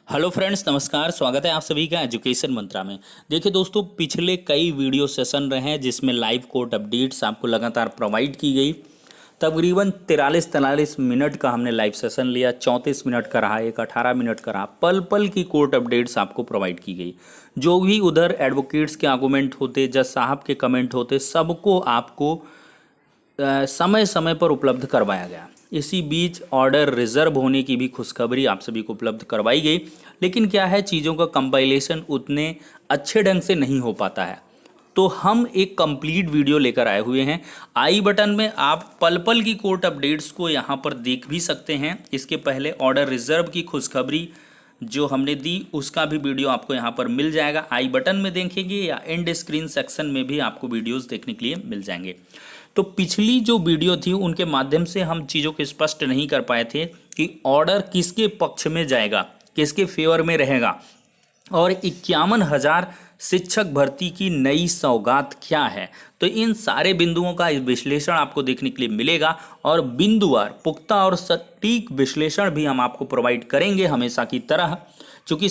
Hello friends, नमस्कार। स्वागत है आप सभी का एजुकेशन मंत्रा में। देखिए दोस्तों, पिछले कई वीडियो सेशन रहे हैं जिसमें लाइव कोर्ट अपडेट्स आपको लगातार प्रोवाइड की गई। तकरीबन 43 मिनट का हमने लाइव सेशन लिया। 34 मिनट का रहा, एक 18 मिनट का रहा। पल पल की कोर्ट अपडेट्स आपको प्रोवाइड की गई। जो भी उधर एडवोकेट्स के आर्गूमेंट होते, जज साहब के कमेंट होते, सबको आपको समय समय पर उपलब्ध करवाया गया। इसी बीच ऑर्डर रिजर्व होने की भी खुशखबरी आप सभी को उपलब्ध करवाई गई। लेकिन क्या है, चीज़ों का कंपाइलेशन उतने अच्छे ढंग से नहीं हो पाता है, तो हम एक कंप्लीट वीडियो लेकर आए हुए हैं। आई बटन में आप पल पल की कोर्ट अपडेट्स को यहाँ पर देख भी सकते हैं। इसके पहले ऑर्डर रिजर्व की खुशखबरी जो हमने दी उसका भी वीडियो आपको यहाँ पर मिल जाएगा। आई बटन में देखेंगे या एंड स्क्रीन सेक्शन में भी आपको वीडियोस देखने के लिए मिल जाएंगे। तो पिछली जो वीडियो थी उनके माध्यम से हम चीज़ों को स्पष्ट नहीं कर पाए थे कि ऑर्डर किसके पक्ष में जाएगा, किसके फेवर में रहेगा, और 51,000 शिक्षक भर्ती की नई सौगात क्या है। तो इन सारे बिंदुओं का विश्लेषण आपको देखने के लिए मिलेगा और बिंदुवार पुख्ता और सटीक विश्लेषण भी हम आपको प्रोवाइड करेंगे हमेशा की तरह। क्योंकि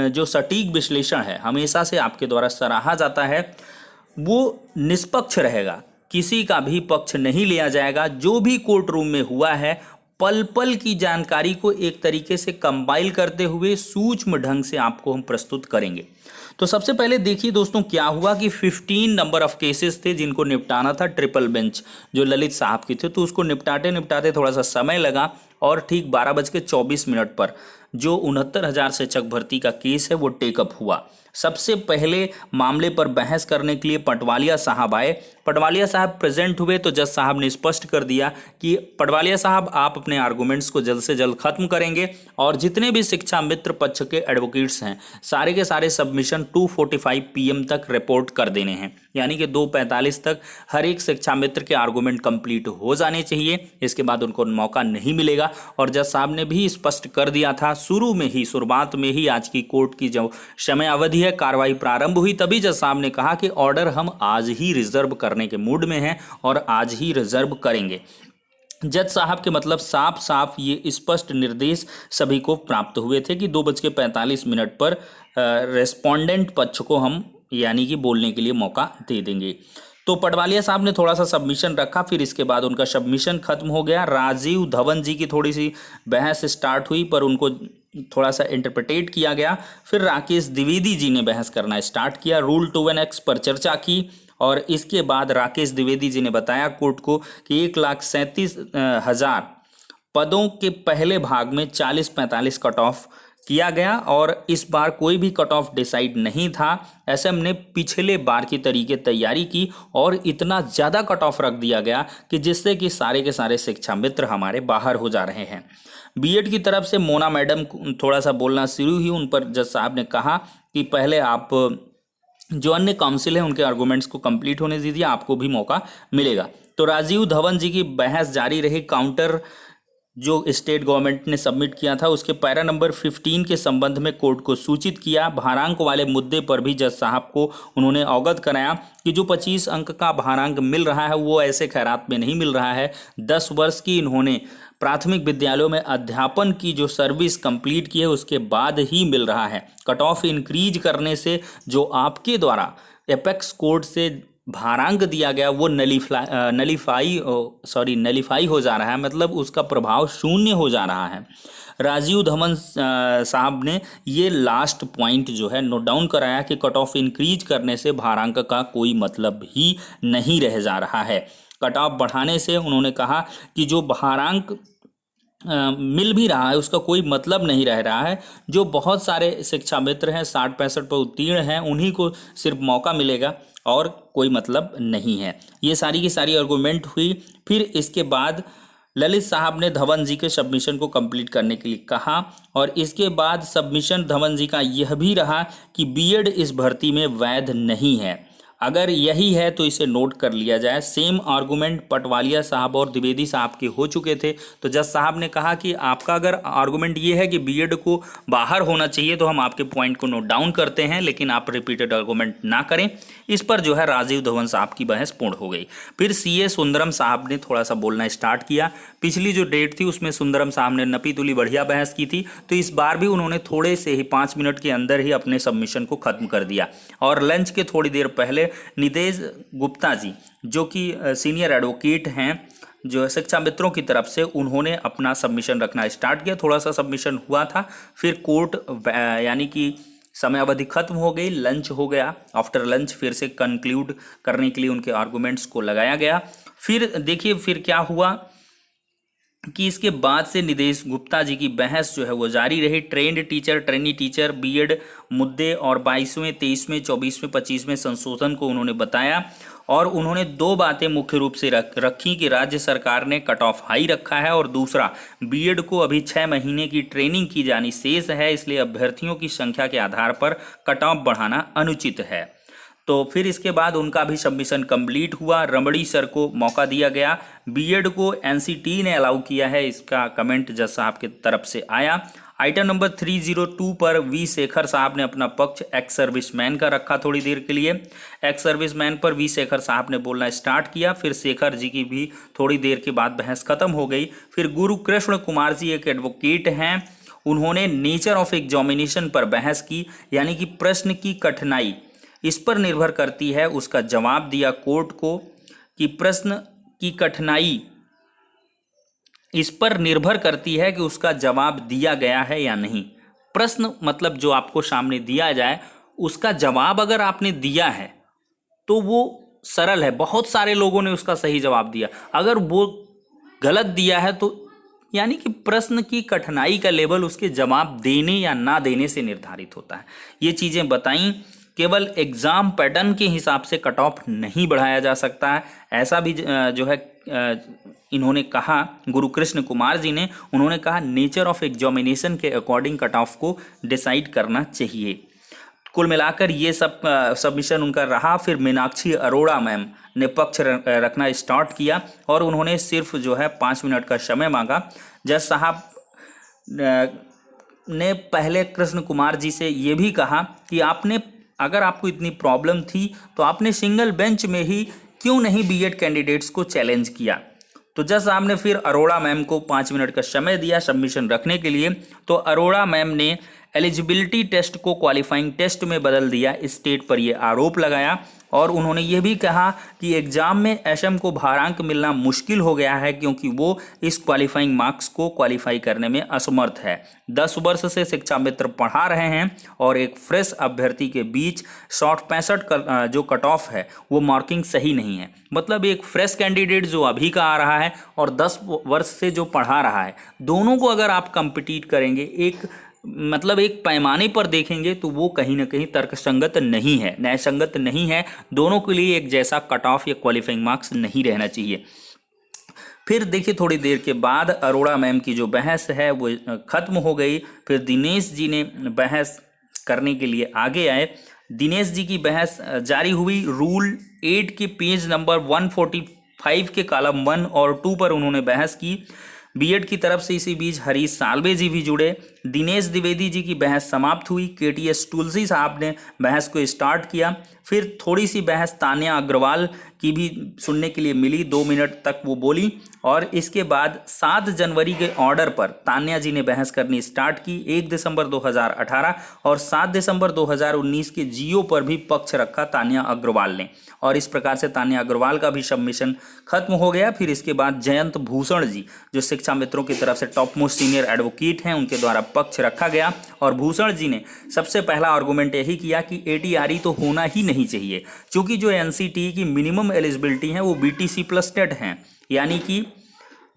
जो सटीक विश्लेषण है हमेशा से आपके द्वारा सराहा जाता है, वो निष्पक्ष रहेगा, किसी का भी पक्ष नहीं लिया जाएगा। जो भी कोर्ट रूम में हुआ है पल पल की जानकारी को एक तरीके से कंपाइल करते हुए सूक्ष्म ढंग से आपको हम प्रस्तुत करेंगे। तो सबसे पहले देखिए दोस्तों, क्या हुआ कि 15 नंबर ऑफ केसेस थे जिनको निपटाना था ट्रिपल बेंच जो ललित साहब की थे। तो उसको निपटाते निपटाते थोड़ा सा समय लगा और ठीक 12:24 पर जो 69,000 शिक्षक भर्ती का केस है वो टेकअप हुआ। सबसे पहले मामले पर बहस करने के लिए पटवालिया साहब आए। पटवालिया साहब प्रेजेंट हुए तो जज साहब ने स्पष्ट कर दिया कि पटवालिया साहब आप अपने आर्गूमेंट्स को जल्द से जल्द खत्म करेंगे और जितने भी शिक्षा मित्र पक्ष के एडवोकेट्स हैं सारे के सारे सबमिशन 2:45 PM तक रिपोर्ट कर देने हैं। यानी कि 2:45 तक हर एक शिक्षा मित्र के आर्गूमेंट कंप्लीट हो जाने चाहिए। इसके बाद उनको मौका नहीं मिलेगा। और जज साहब ने भी स्पष्ट कर दिया था शुरू में ही, शुरुआत में ही, आज की कोर्ट की जो समय अवधि है, कार्रवाई प्रारंभ हुई तभी जज साहब ने कहा कि ऑर्डर हम आज ही रिजर्व करने के मूड में हैं और आज ही रिजर्व करेंगे। जज साहब के मतलब साफ साफ ये स्पष्ट निर्देश सभी को प्राप्त हुए थे कि 2:45 पर रेस्पोंडेंट पक्ष को हम यानी कि बोलने के लिए मौका दे देंगे। तो पटवालिया साहब ने थोड़ा सा सबमिशन रखा, फिर इसके बाद उनका सबमिशन खत्म हो गया। राजीव धवन जी की थोड़ी सी बहस स्टार्ट हुई पर उनको थोड़ा सा इंटरप्रिटेट किया गया। फिर राकेश द्विवेदी जी ने बहस करना स्टार्ट किया, रूल 2(1)(x) पर चर्चा की और इसके बाद राकेश द्विवेदी जी ने बताया कोर्ट को कि 1,37,000 पदों के पहले भाग में 40-45 कट ऑफ किया गया और इस बार कोई भी कट ऑफ डिसाइड नहीं था। एसएम ने पिछले बार की तरीके तैयारी की और इतना ज़्यादा कट ऑफ रख दिया गया कि जिससे कि सारे के सारे शिक्षा मित्र हमारे बाहर हो जा रहे हैं। बीएड की तरफ से मोना मैडम थोड़ा सा बोलना शुरू हुई। उन पर जज साहब ने कहा कि पहले आप जो अन्य काउंसिल है उनके आर्गूमेंट्स को कंप्लीट होने दीजिए, आपको भी मौका मिलेगा। तो राजीव धवन जी की बहस जारी रही। काउंटर जो स्टेट गवर्नमेंट ने सबमिट किया था उसके पैरा नंबर 15 के संबंध में कोर्ट को सूचित किया। भारांक वाले मुद्दे पर भी जज साहब को उन्होंने अवगत कराया कि जो 25 अंक का भारांक मिल रहा है वो ऐसे खैरात में नहीं मिल रहा है। 10 वर्ष की इन्होंने प्राथमिक विद्यालयों में अध्यापन की जो सर्विस कंप्लीट की है उसके बाद ही मिल रहा है। कट ऑफ इंक्रीज करने से जो आपके द्वारा एपेक्स कोर्ट से भारांक दिया गया वो नलीफाई हो जा रहा है, मतलब उसका प्रभाव शून्य हो जा रहा है। राजीव धवन साहब ने ये लास्ट पॉइंट जो है नोट डाउन कराया कि कट ऑफ इंक्रीज करने से भारांक का कोई मतलब ही नहीं रह जा रहा है। कट ऑफ बढ़ाने से उन्होंने कहा कि जो भारांक मिल भी रहा है उसका कोई मतलब नहीं रह रहा है। जो बहुत सारे शिक्षा मित्र हैं 60-65 पर उत्तीर्ण हैं उन्हीं को सिर्फ मौका मिलेगा और कोई मतलब नहीं है। ये सारी की सारी आर्गूमेंट हुई। फिर इसके बाद ललित साहब ने धवन जी के सबमिशन को कंप्लीट करने के लिए कहा और इसके बाद सबमिशन धवन जी का यह भी रहा कि बीएड इस भर्ती में वैध नहीं है। अगर यही है तो इसे नोट कर लिया जाए। सेम आर्गूमेंट पटवालिया साहब और द्विवेदी साहब के हो चुके थे। तो जज साहब ने कहा कि आपका अगर आर्गूमेंट ये है कि बीएड को बाहर होना चाहिए तो हम आपके पॉइंट को नोट डाउन करते हैं, लेकिन आप रिपीटेड आर्गूमेंट ना करें। इस पर जो है राजीव धवन साहब की बहस पूर्ण हो गई। फिर सीए सुंदरम साहब ने थोड़ा सा बोलना स्टार्ट किया। पिछली जो डेट थी उसमें सुंदरम साहब ने नपी तुली बढ़िया बहस की थी, तो इस बार भी उन्होंने थोड़े से ही 5 मिनट के अंदर ही अपने सबमिशन को खत्म कर दिया। और लंच के थोड़ी देर पहले नितेश गुप्ता जी, जो कि सीनियर एडवोकेट हैं जो शिक्षा मित्रों की तरफ से, उन्होंने अपना सबमिशन रखना स्टार्ट किया। थोड़ा सा सबमिशन हुआ था, फिर कोर्ट यानी कि समय अवधि खत्म हो गई, लंच हो गया। आफ्टर लंच फिर से कंक्लूड करने के लिए उनके आर्गुमेंट्स को लगाया गया। फिर देखिए फिर क्या हुआ कि इसके बाद से निदेश गुप्ता जी की बहस जो है वो जारी रही। Trained teacher, trainee teacher, B Ed मुद्दे और 22वें, 23वें, 24वें, 25वें संशोधन को उन्होंने बताया। और उन्होंने 2 बातें मुख्य रूप से रखी कि राज्य सरकार ने कट ऑफ हाई रखा है, और दूसरा बीएड को अभी 6 महीने की ट्रेनिंग की जानी शेष है, इसलिए अभ्यर्थियों की संख्या के आधार पर कट ऑफ बढ़ाना अनुचित है। तो फिर इसके बाद उनका भी सबमिशन कंप्लीट हुआ। रमड़ी सर को मौका दिया गया। बीएड को एनसीटी ने अलाउ किया है, इसका कमेंट जज साहब की तरफ से आया। आइटम नंबर 302 पर वी शेखर साहब ने अपना पक्ष एक्स सर्विसमैन का रखा थोड़ी देर के लिए। एक्स सर्विसमैन पर वी शेखर साहब ने बोलना स्टार्ट किया। फिर शेखर जी की भी थोड़ी देर के बाद बहस खत्म हो गई। फिर गुरु कृष्ण कुमार जी एक एडवोकेट हैं, उन्होंने नेचर ऑफ एग्जामिनेशन पर बहस की, यानी कि प्रश्न की कठिनाई इस पर निर्भर करती है। उसका जवाब दिया कोर्ट को कि प्रश्न की कठिनाई इस पर निर्भर करती है कि उसका जवाब दिया गया है या नहीं। प्रश्न मतलब जो आपको सामने दिया जाए उसका जवाब अगर आपने दिया है तो वो सरल है, बहुत सारे लोगों ने उसका सही जवाब दिया। अगर वो गलत दिया है तो यानी कि प्रश्न की कठिनाई का लेवल उसके जवाब देने या ना देने से निर्धारित होता है। ये चीज़ें बताई। केवल एग्ज़ाम पैटर्न के हिसाब से कट ऑफ नहीं बढ़ाया जा सकता है, ऐसा भी जो है इन्होंने कहा। गुरुकृष्ण कुमार जी ने उन्होंने कहा नेचर ऑफ एग्जामिनेशन के अकॉर्डिंग कट ऑफ को डिसाइड करना चाहिए। कुल मिलाकर ये सब सबमिशन उनका रहा। फिर मीनाक्षी अरोड़ा मैम ने पक्ष रखना स्टार्ट किया और उन्होंने सिर्फ जो है 5 मिनट का समय मांगा। जज साहब ने पहले कृष्ण कुमार जी से ये भी कहा कि आपने अगर आपको इतनी प्रॉब्लम थी तो आपने सिंगल बेंच में ही क्यों नहीं बीएड कैंडिडेट्स को चैलेंज किया। तो जज साहब ने फिर अरोड़ा मैम को 5 मिनट का समय दिया सबमिशन रखने के लिए। तो अरोड़ा मैम ने एलिजिबिलिटी टेस्ट को क्वालिफाइंग टेस्ट में बदल दिया, स्टेट पर यह आरोप लगाया। और उन्होंने ये भी कहा कि एग्जाम में एसएम को भारांक मिलना मुश्किल हो गया है क्योंकि वो इस क्वालिफाइंग मार्क्स को क्वालिफाई करने में असमर्थ है। 10 वर्ष से शिक्षा मित्र पढ़ा रहे हैं और एक फ्रेश अभ्यर्थी के बीच 65 जो कट ऑफ है वो मार्किंग सही नहीं है। मतलब एक फ्रेश कैंडिडेट जो अभी का आ रहा है और 10 वर्ष से जो पढ़ा रहा है, दोनों को अगर आप कंपीट करेंगे, एक मतलब एक पैमाने पर देखेंगे तो वो कहीं ना कहीं तर्कसंगत नहीं है, न्यायसंगत नहीं है। दोनों के लिए एक जैसा कट ऑफ या क्वालिफाइंग मार्क्स नहीं रहना चाहिए। फिर देखिए थोड़ी देर के बाद अरोड़ा मैम की जो बहस है वो खत्म हो गई। फिर दिनेश जी ने बहस करने के लिए आगे आए। दिनेश जी की बहस जारी हुई। रूल 8 के पेज नंबर 145 के कॉलम 1 और 2 पर उन्होंने बहस की। बीएड की तरफ से इसी बीच हरीश साल्वे जी भी जुड़े। दिनेश द्विवेदी जी की बहस समाप्त हुई। केटीएस तुलसी साहब ने बहस को स्टार्ट किया। फिर थोड़ी सी बहस तान्या अग्रवाल की भी सुनने के लिए मिली, 2 मिनट तक वो बोली। और इसके बाद 7 जनवरी के ऑर्डर पर तान्या जी ने बहस करनी स्टार्ट की। 1 दिसंबर 2018 और 7 दिसंबर 2019 के जीओ पर भी पक्ष रखा तान्या अग्रवाल ने, और इस प्रकार से तान्या अग्रवाल का भी सबमिशन खत्म हो गया। फिर इसके बाद जयंत भूषण जी, जो शिक्षा मित्रों की तरफ से टॉप मोस्ट सीनियर एडवोकेट हैं, उनके द्वारा पक्ष रखा गया। और भूषण जी ने सबसे पहला आर्गूमेंट यही किया कि एटीआरई तो होना ही नहीं चाहिए, क्योंकि जो एनसीटी की मिनिमम एलिजिबिलिटी है वो बीटीसी प्लस टेट हैं, यानी कि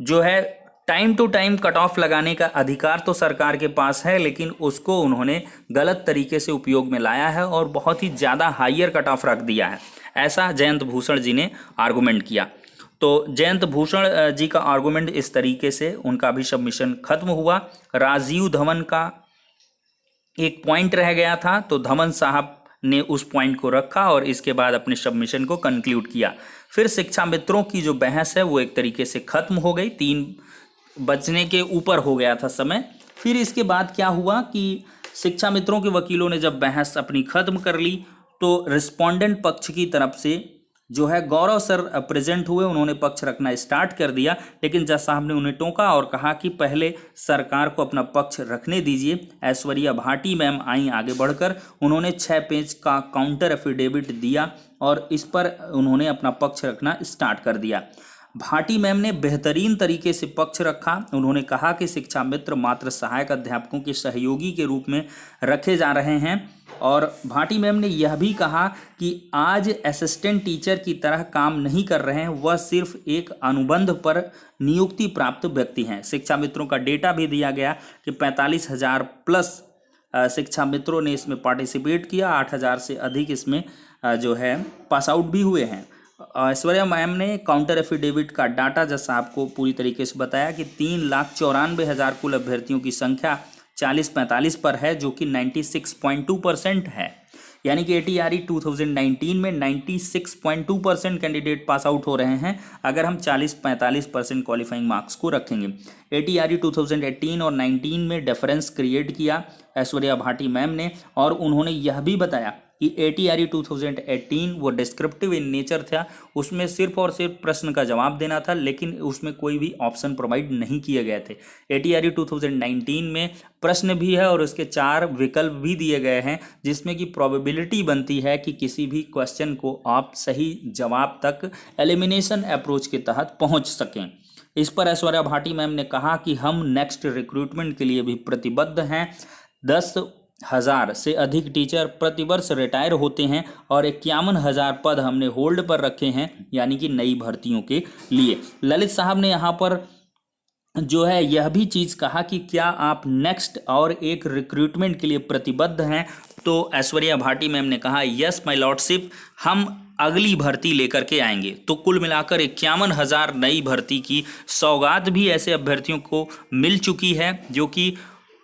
जो है time to time cut off लगाने का अधिकार तो सरकार के पास है, लेकिन उसको उन्होंने गलत तरीके से उपयोग में लाया है और बहुत ही ज़्यादा हाइयर कट ऑफ रख दिया है, ऐसा जयंत भूषण जी ने आर्गूमेंट किया। तो जयंत भूषण जी का आर्गूमेंट इस तरीके से उनका भी सबमिशन खत्म हुआ। राजीव धवन का एक पॉइंट रह गया था, तो धवन साहब ने उस पॉइंट को रखा और इसके बाद अपने सबमिशन को कंक्लूड किया। फिर शिक्षा मित्रों की जो बहस है वो एक तरीके से खत्म हो गई, 3 बजने के ऊपर हो गया था समय। फिर इसके बाद क्या हुआ कि शिक्षा मित्रों के वकीलों ने जब बहस अपनी खत्म कर ली तो रिस्पोंडेंट पक्ष की तरफ से जो है गौरव सर प्रेजेंट हुए, उन्होंने पक्ष रखना स्टार्ट कर दिया। लेकिन जज साहब ने उन्हें टोका और कहा कि पहले सरकार को अपना पक्ष रखने दीजिए। ऐश्वर्या भाटी मैम आई आगे बढ़कर, उन्होंने 6 पेज का काउंटर एफिडेविट दिया और इस पर उन्होंने अपना पक्ष रखना स्टार्ट कर दिया। भाटी मैम ने बेहतरीन तरीके से पक्ष रखा। उन्होंने कहा कि शिक्षा मित्र मात्र सहायक अध्यापकों के सहयोगी के रूप में रखे जा रहे हैं और भाटी मैम ने यह भी कहा कि आज असिस्टेंट टीचर की तरह काम नहीं कर रहे हैं, वह सिर्फ एक अनुबंध पर नियुक्ति प्राप्त व्यक्ति हैं। शिक्षा मित्रों का डेटा भी दिया गया कि 45,000 प्लस शिक्षा मित्रों ने इसमें पार्टिसिपेट किया, 8,000 से अधिक इसमें जो है पास आउट भी हुए हैं। ऐश्वर्या मैम ने काउंटर एफिडेविट का डाटा जज साहब को पूरी तरीके से बताया कि 3,94,000 कुल अभ्यर्थियों की संख्या 40-45 पर है, जो कि 96.2% है। यानी कि ATRE 2019 में 96.2% कैंडिडेट पास आउट हो रहे हैं अगर हम 40-45% क्वालिफाइंग मार्क्स को रखेंगे। ATRE 2018 और 19 में डिफरेंस क्रिएट किया ऐश्वर्या भाटी मैम ने, और उन्होंने यह भी बताया कि ATRE 2018 वो डिस्क्रिप्टिव इन नेचर था, उसमें सिर्फ और सिर्फ प्रश्न का जवाब देना था, लेकिन उसमें कोई भी ऑप्शन प्रोवाइड नहीं किए गए थे। ATRE 2019 में प्रश्न भी है और उसके 4 विकल्प भी दिए गए हैं, जिसमें कि प्रोबेबिलिटी बनती है कि किसी भी क्वेश्चन को आप सही जवाब तक एलिमिनेशन अप्रोच के तहत पहुंच सकें। इस पर ऐश्वर्या भाटी मैम ने कहा कि हम नेक्स्ट रिक्रूटमेंट के लिए भी प्रतिबद्ध हैं। 10,000 से अधिक टीचर प्रतिवर्ष रिटायर होते हैं और 51,000 पद हमने होल्ड पर रखे हैं, यानी कि नई भर्तियों के लिए। ललित साहब ने यहाँ पर जो है यह भी चीज़ कहा कि क्या आप नेक्स्ट और एक रिक्रूटमेंट के लिए प्रतिबद्ध हैं, तो ऐश्वर्या भाटी मैम ने कहा यस माय लॉर्डशिप, हम अगली भर्ती लेकर के आएंगे। तो कुल मिलाकर 51,000 नई भर्ती की सौगात भी ऐसे अभ्यर्थियों को मिल चुकी है जो कि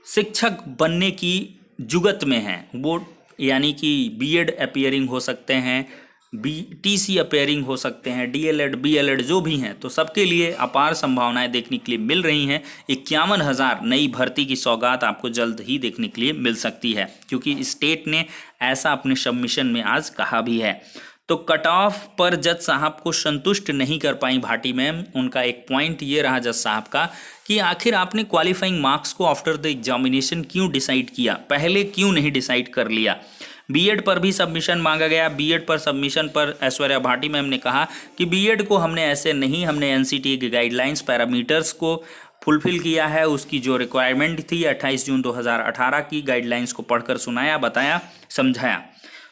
शिक्षक बनने की जुगत में हैं। वो यानी कि BEd अपीयरिंग हो सकते हैं, BTC अपीयरिंग हो सकते हैं, DLEd BLEd जो भी हैं, तो सबके लिए अपार संभावनाएं देखने के लिए मिल रही हैं। 51,000 नई भर्ती की सौगात आपको जल्द ही देखने के लिए मिल सकती है, क्योंकि स्टेट ने ऐसा अपने सबमिशन में आज कहा भी है। तो कट ऑफ पर जज साहब को संतुष्ट नहीं कर पाई भाटी मैम। उनका एक पॉइंट ये रहा जज साहब का कि आखिर आपने क्वालिफाइंग मार्क्स को आफ्टर द एग्जामिनेशन क्यों डिसाइड किया, पहले क्यों नहीं डिसाइड कर लिया। BEd पर भी सबमिशन मांगा गया। BEd पर सबमिशन पर ऐश्वर्या भाटी मैम ने कहा कि BEd को हमने ऐसे नहीं, हमने NCTA की गाइडलाइंस पैरामीटर्स को फुलफिल किया है, उसकी जो रिक्वायरमेंट थी 28 जून 2018 की गाइडलाइंस को पढ़कर सुनाया, बताया, समझाया।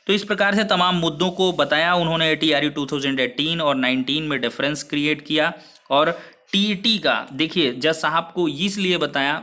तो इस प्रकार से तमाम मुद्दों को बताया उन्होंने। ATRE 2018 और 19 में डिफरेंस क्रिएट किया और TET का देखिए जज साहब को इसलिए बताया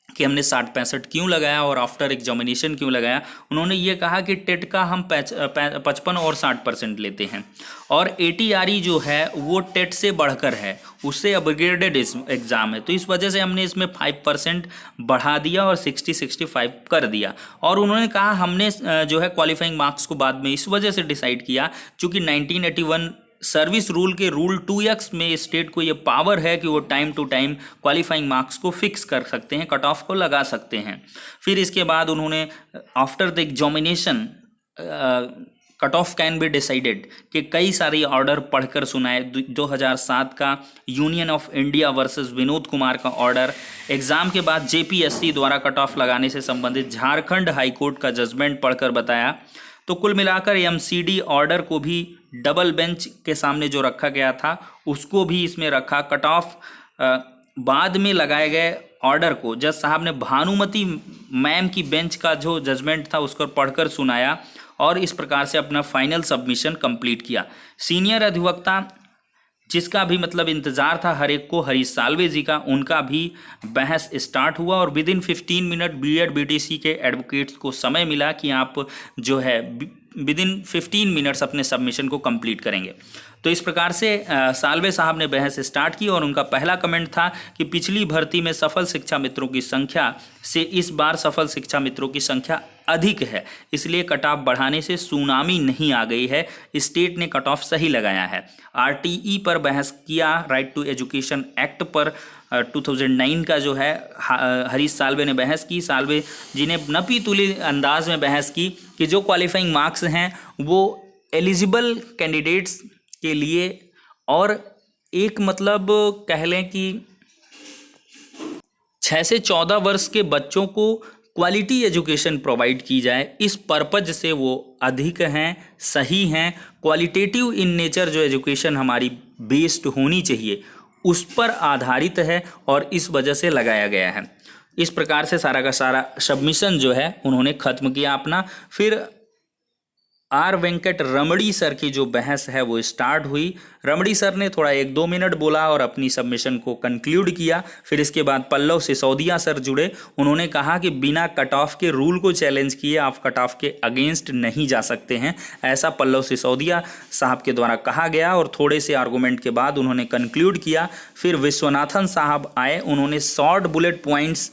कि हमने 60-65 क्यों लगाया और आफ्टर एग्जामिनेशन क्यों लगाया। उन्होंने ये कहा कि टेट का हम 55 और 60% लेते हैं और ATRE जो है वो टेट से बढ़कर है, उससे अपग्रेडेड एग्ज़ाम है, तो इस वजह से हमने इसमें 5% बढ़ा दिया और 60-65 कर दिया। और उन्होंने कहा हमने जो है क्वालिफाइंग मार्क्स को बाद में इस वजह से डिसाइड किया चूँकि 1981 सर्विस रूल के रूल 2X में स्टेट को ये पावर है कि वो time to time qualifying marks को फिक्स कर सकते हैं, कट ऑफ को लगा सकते हैं। फिर इसके बाद उन्होंने after the examination cut off can be decided कि कई सारे ऑर्डर पढ़कर सुनाए। 2007 का union of India versus Vinod Kumar का ऑर्डर, एग्ज़ाम के बाद JPSC द्वारा कट ऑफ लगाने से संबंधित झारखंड हाईकोर्ट का जजमेंट पढ़कर बताया। तो कुल मिलाकर MCD ऑर्डर को भी डबल बेंच के सामने जो रखा गया था उसको भी इसमें रखा। कट ऑफ बाद में लगाए गए ऑर्डर को जज साहब ने भानुमति मैम की बेंच का जो जजमेंट था उसको पढ़कर सुनाया और इस प्रकार से अपना फाइनल सबमिशन कंप्लीट किया। सीनियर अधिवक्ता जिसका भी मतलब इंतज़ार था हर एक को, हरीश साल्वे जी का, उनका भी बहस स्टार्ट हुआ और विदिन 15 मिनट BEd BTC के एडवोकेट्स को समय मिला कि आप जो है विद इन 15 मिनट्स अपने सबमिशन को कंप्लीट करेंगे। तो इस प्रकार से साल्वे साहब ने बहस स्टार्ट की और उनका पहला कमेंट था कि पिछली भर्ती में सफल शिक्षा मित्रों की संख्या से इस बार सफल शिक्षा मित्रों की संख्या अधिक है, इसलिए कट ऑफ बढ़ाने से सुनामी नहीं आ गई है, स्टेट ने कट ऑफ सही लगाया है। आरटीई पर बहस किया, राइट टू एजुकेशन एक्ट पर 2009 का जो है हरीश साल्वे ने बहस की। साल्वे जी ने नपी तुली अंदाज में बहस की कि जो क्वालिफाइंग मार्क्स हैं वो एलिजिबल कैंडिडेट्स के लिए और एक मतलब कह लें कि 6 से 14 वर्ष के बच्चों को क्वालिटी एजुकेशन प्रोवाइड की जाए, इस पर्पज से वो अधिक हैं, सही हैं। क्वालिटेटिव इन नेचर जो एजुकेशन हमारी बेस्ड होनी चाहिए उस पर आधारित है और इस वजह से लगाया गया है। इस प्रकार से सारा का सारा सबमिशन जो है उन्होंने ख़त्म किया अपना। फिर आर वेंकट रमड़ी सर की जो बहस है वो स्टार्ट हुई। रमड़ी सर ने थोड़ा 1-2 मिनट बोला और अपनी सबमिशन को कंक्लूड किया। फिर इसके बाद पल्लव सिसोदिया सर जुड़े। उन्होंने कहा कि बिना कट ऑफ के रूल को चैलेंज किए आप कट ऑफ के अगेंस्ट नहीं जा सकते हैं, ऐसा पल्लव सिसोदिया साहब के द्वारा कहा गया और थोड़े से आर्गूमेंट के बाद उन्होंने कंक्लूड किया। फिर विश्वनाथन साहब आए, उन्होंने शॉर्ट बुलेट पॉइंट्स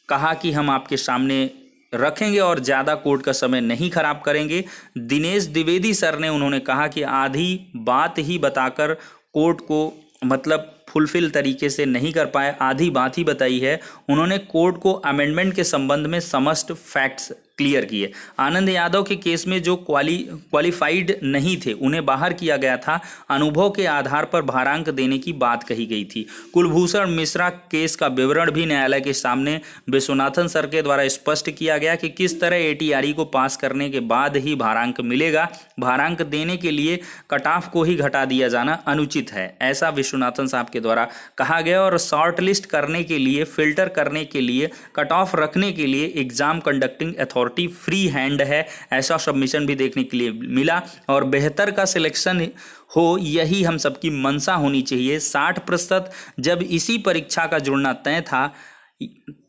कहा कि हम आपके सामने रखेंगे और ज़्यादा कोर्ट का समय नहीं खराब करेंगे। दिनेश द्विवेदी सर ने उन्होंने कहा कि आधी बात ही बताकर कोर्ट को मतलब फुलफिल तरीके से नहीं कर पाए, आधी बात ही बताई है। उन्होंने कोर्ट को अमेंडमेंट के संबंध में समस्त फैक्ट्स क्लियर किए। आनंद यादव के केस में जो क्वालिफाइड नहीं थे उन्हें बाहर किया गया था, अनुभव के आधार पर भारांक देने की बात कही गई थी। कुलभूषण मिश्रा केस का विवरण भी न्यायालय के सामने विश्वनाथन सर के द्वारा स्पष्ट किया गया कि किस तरह एटीआरई को पास करने के बाद ही भारांक मिलेगा, भारांक देने के लिए कट ऑफ को ही घटा दिया जाना अनुचित है, ऐसा विश्वनाथन साहब के द्वारा कहा गया। और शॉर्ट लिस्ट करने के लिए, फिल्टर करने के लिए, कट ऑफ रखने के लिए exam conducting authority free hand है, ऐसा सबमिशन भी देखने के लिए मिला। और बेहतर का सिलेक्शन हो यही हम सबकी मंशा होनी चाहिए। 60% जब इसी परीक्षा का जुड़ना तय था,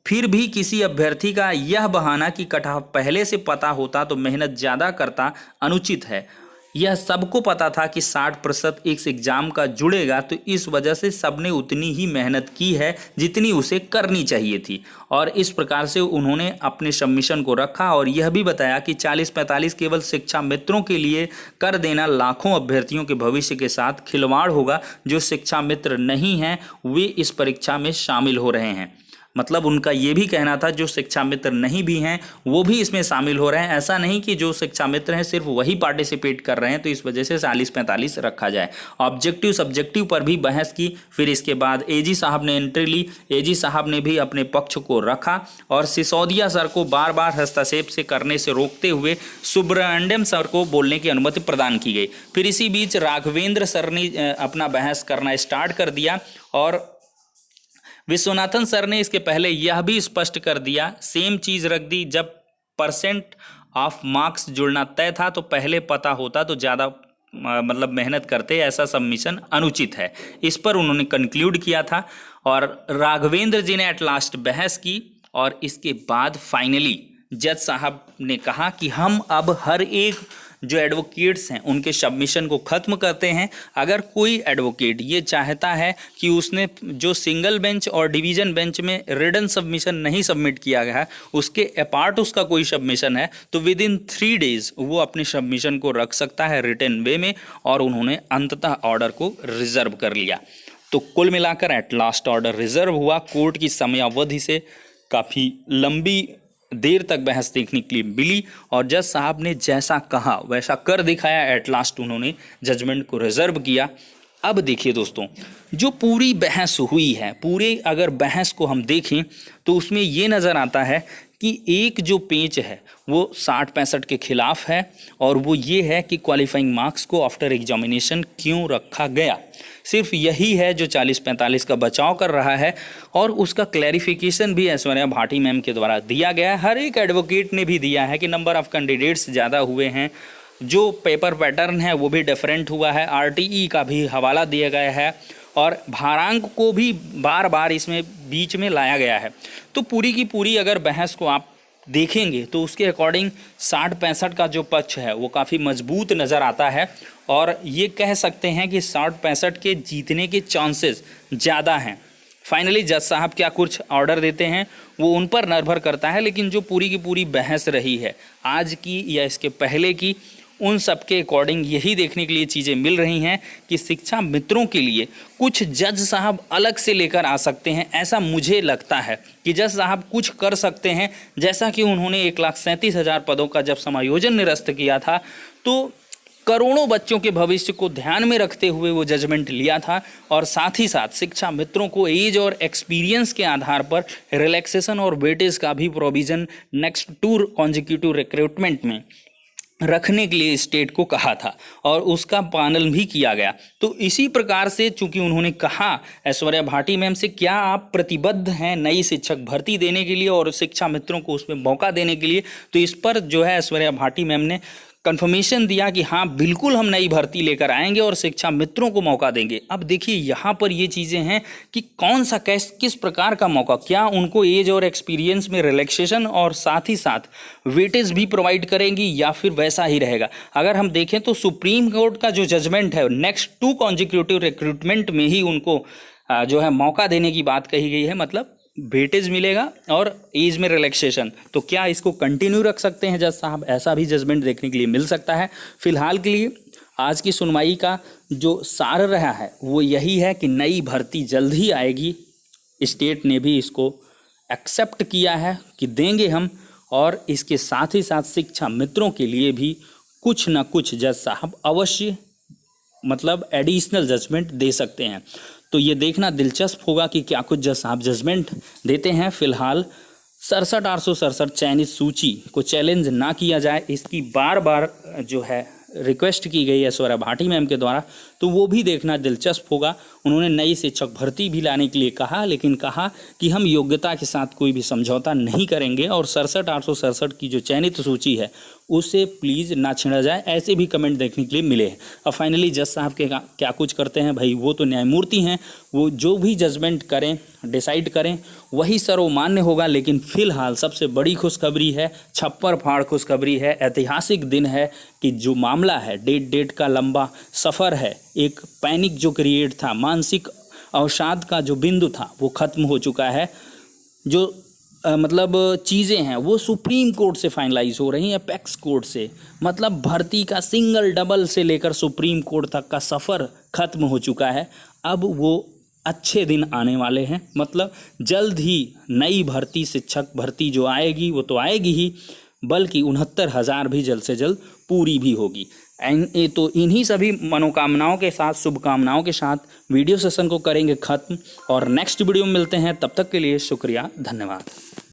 फिर भी किसी अभ्यर्थी का यह बहाना कि कट ऑफ पहले से पता होता तो मेहनत ज़्यादा करता अनुचित है। यह सबको पता था कि 60% इस एग्ज़ाम का जुड़ेगा, तो इस वजह से सबने उतनी ही मेहनत की है जितनी उसे करनी चाहिए थी। और इस प्रकार से उन्होंने अपने सबमिशन को रखा और यह भी बताया कि 40-45 केवल शिक्षा मित्रों के लिए कर देना लाखों अभ्यर्थियों के भविष्य के साथ खिलवाड़ होगा। जो शिक्षा मित्र नहीं हैं वे इस परीक्षा में शामिल हो रहे हैं। मतलब उनका ये भी कहना था जो शिक्षा मित्र नहीं भी हैं वो भी इसमें शामिल हो रहे हैं, ऐसा नहीं कि जो शिक्षा मित्र हैं सिर्फ वही पार्टिसिपेट कर रहे हैं, तो इस वजह से 40-45 रखा जाए। ऑब्जेक्टिव सब्जेक्टिव पर भी बहस की। फिर इसके बाद एजी साहब ने एंट्री ली। एजी साहब ने भी अपने पक्ष को रखा और सिसोदिया सर को बार बार हस्तक्षेप से करने से रोकते हुए सुब्रमण्यम सर को बोलने की अनुमति प्रदान की गई। फिर इसी बीच राघवेंद्र सर ने अपना बहस करना स्टार्ट कर दिया और विश्वनाथन सर ने इसके पहले यह भी स्पष्ट कर दिया, सेम चीज़ रख दी, जब परसेंट ऑफ मार्क्स जुड़ना तय था तो पहले पता होता तो ज़्यादा मतलब मेहनत करते, ऐसा सबमिशन अनुचित है। इस पर उन्होंने कंक्लूड किया था और राघवेंद्र जी ने एट लास्ट बहस की और इसके बाद फाइनली जज साहब ने कहा कि हम अब हर एक जो एडवोकेट्स हैं उनके सबमिशन को ख़त्म करते हैं। अगर कोई एडवोकेट ये चाहता है कि उसने जो सिंगल बेंच और डिवीज़न बेंच में रिटन सबमिशन नहीं सबमिट किया गया है उसके अपार्ट उसका कोई सबमिशन है तो विद इन 3 डेज़ वो अपने सबमिशन को रख सकता है रिटन वे में। और उन्होंने अंततः ऑर्डर को रिजर्व कर लिया। तो कुल मिलाकर एट लास्ट ऑर्डर रिजर्व हुआ। कोर्ट की समयावधि से काफ़ी लंबी देर तक बहस देखने के लिए मिली और जज साहब ने जैसा कहा वैसा कर दिखाया। एट लास्ट उन्होंने जजमेंट को रिजर्व किया। अब देखिए दोस्तों, जो पूरी बहस हुई है, पूरे अगर बहस को हम देखें तो उसमें ये नज़र आता है कि एक जो पेच है वो 60-65 के खिलाफ है और वो ये है कि क्वालिफाइंग मार्क्स को आफ्टर एग्जामिनेशन क्यों रखा गया। सिर्फ यही है जो 40-45 का बचाव कर रहा है और उसका क्लैरिफिकेशन भी ऐश्वर्या भाटी मैम के द्वारा दिया गया है। हर एक एडवोकेट ने भी दिया है कि नंबर ऑफ़ कैंडिडेट्स ज़्यादा हुए हैं, जो पेपर पैटर्न है वो भी डिफरेंट हुआ है, आरटीई का भी हवाला दिया गया है और भारांक को भी बार बार इसमें बीच में लाया गया है। तो पूरी की पूरी अगर बहस को आप देखेंगे तो उसके अकॉर्डिंग 60-65 का जो पक्ष है वो काफ़ी मजबूत नज़र आता है और ये कह सकते हैं कि 60-65 के जीतने के चांसेस ज़्यादा हैं। फाइनली जज साहब क्या कुछ ऑर्डर देते हैं वो उन पर निर्भर करता है, लेकिन जो पूरी की पूरी बहस रही है आज की या इसके पहले की, उन सब के अकॉर्डिंग यही देखने के लिए चीज़ें मिल रही हैं कि शिक्षा मित्रों के लिए कुछ जज साहब अलग से लेकर आ सकते हैं। ऐसा मुझे लगता है कि जज साहब कुछ कर सकते हैं, जैसा कि उन्होंने 1,37,000 पदों का जब समायोजन निरस्त किया था तो करोड़ों बच्चों के भविष्य को ध्यान में रखते हुए वो जजमेंट लिया था और साथ ही साथ शिक्षा मित्रों को एज और एक्सपीरियंस के आधार पर रिलैक्सेशन और वेटेज का भी प्रोविज़न नेक्स्ट 2 कॉन्जिक्यूटिव रिक्रूटमेंट में रखने के लिए स्टेट को कहा था और उसका पालन भी किया गया। तो इसी प्रकार से चूंकि उन्होंने कहा ऐश्वर्या भाटी मैम से, क्या आप प्रतिबद्ध हैं नई शिक्षक भर्ती देने के लिए और शिक्षा मित्रों को उसमें मौका देने के लिए, तो इस पर जो है ऐश्वर्या भाटी मैम ने कंफर्मेशन दिया कि हाँ बिल्कुल हम नई भर्ती लेकर आएंगे और शिक्षा मित्रों को मौका देंगे। अब देखिए यहाँ पर ये चीज़ें हैं कि कौन सा किस प्रकार का मौका, क्या उनको एज और एक्सपीरियंस में रिलैक्सेशन और साथ ही साथ वेटेज भी प्रोवाइड करेंगी या फिर वैसा ही रहेगा। अगर हम देखें तो सुप्रीम कोर्ट का जो जजमेंट है नेक्स्ट 2 कॉन्जिक्यूटिव रिक्रूटमेंट में ही उनको जो है मौका देने की बात कही गई है, मतलब वेटेज मिलेगा और एज में रिलैक्सेशन। तो क्या इसको कंटिन्यू रख सकते हैं जज साहब, ऐसा भी जजमेंट देखने के लिए मिल सकता है। फिलहाल के लिए आज की सुनवाई का जो सार रहा है वो यही है कि नई भर्ती जल्द ही आएगी। स्टेट ने भी इसको एक्सेप्ट किया है कि देंगे हम, और इसके साथ ही साथ शिक्षा मित्रों के लिए भी कुछ ना कुछ जज साहब अवश्य मतलब एडिशनल जजमेंट दे सकते हैं। तो ये देखना दिलचस्प होगा कि क्या कुछ जज साहब जजमेंट देते हैं। फिलहाल 67,867 चयनित सूची को चैलेंज ना किया जाए, इसकी बार बार जो है रिक्वेस्ट की गई है ऐश्वर्या भाटी मैम के द्वारा, तो वो भी देखना दिलचस्प होगा। उन्होंने नई शिक्षक भर्ती भी लाने के लिए कहा, लेकिन कहा कि हम योग्यता के साथ कोई भी समझौता नहीं करेंगे और 67,867 की जो चयनित सूची है उसे प्लीज़ ना छेड़ा जाए, ऐसे भी कमेंट देखने के लिए मिले हैं। अब फाइनली जज साहब के क्या कुछ करते हैं भाई, वो तो न्यायमूर्ति हैं, वो जो भी जजमेंट करें डिसाइड करें वही सर्वमान्य होगा। लेकिन फिलहाल सबसे बड़ी खुशखबरी है, छप्पर फाड़ खुशखबरी है, ऐतिहासिक दिन है कि जो मामला है डेट का लंबा सफ़र है, एक पैनिक जो क्रिएट था, मानसिक अवसाद का जो बिंदु था वो ख़त्म हो चुका है। जो मतलब चीज़ें हैं वो सुप्रीम कोर्ट से फाइनलाइज हो रही हैं, अपेक्स कोर्ट से, मतलब भर्ती का सिंगल डबल से लेकर सुप्रीम कोर्ट तक का सफ़र ख़त्म हो चुका है। अब वो अच्छे दिन आने वाले हैं, मतलब जल्द ही नई भर्ती शिक्षक भर्ती जो आएगी वो तो आएगी ही, बल्कि 69,000 भी जल्द से जल्द पूरी भी होगी। तो इन्हीं सभी मनोकामनाओं के साथ, शुभकामनाओं के साथ वीडियो सेशन को करेंगे ख़त्म और नेक्स्ट वीडियो में मिलते हैं। तब तक के लिए शुक्रिया, धन्यवाद।